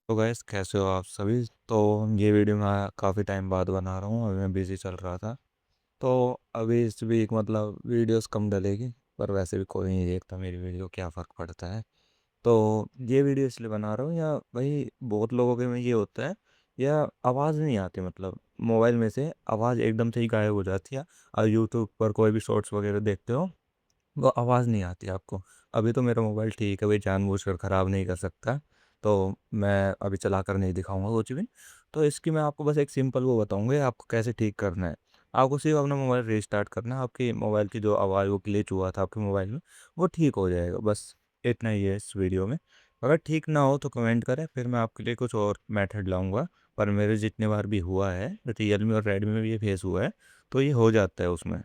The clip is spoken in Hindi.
तो गाइस कैसे हो आप सभी। तो ये वीडियो मैं काफ़ी टाइम बाद बना रहा हूँ, अभी मैं बिज़ी चल रहा था। तो अभी इस वीक मतलब वीडियोस कम डलेगी, पर वैसे भी कोई नहीं देखता मेरी वीडियो, क्या फ़र्क पड़ता है। तो ये वीडियो इसलिए बना रहा हूँ, या भाई बहुत लोगों के में ये होता है, या आवाज़ नहीं आती, मतलब मोबाइल में से आवाज़ एकदम से ही गायब हो जाती है। और यूट्यूब पर कोई भी शॉर्ट्स वगैरह देखते हो, वो आवाज़ नहीं आती आपको। अभी तो मेरा मोबाइल ठीक है भाई, जानबूझकर ख़राब नहीं कर सकता, तो मैं अभी चलाकर नहीं दिखाऊँगा कुछ भी। तो इसकी मैं आपको बस एक सिंपल वो बताऊँगा आपको कैसे ठीक करना है। आपको सिर्फ़ अपना मोबाइल रीस्टार्ट करना है, आपकी मोबाइल की जो आवाज़ वो ग्लिच हुआ था आपके मोबाइल में, वो ठीक हो जाएगा। बस इतना ही है इस वीडियो में। अगर ठीक ना हो तो कमेंट करें, फिर मैं आपके लिए कुछ और मेथड लाऊँगा। पर मेरे जितने बार भी हुआ है, रियलमी और रेडमी में भी ये फेस हुआ है, तो ये हो जाता है उसमें।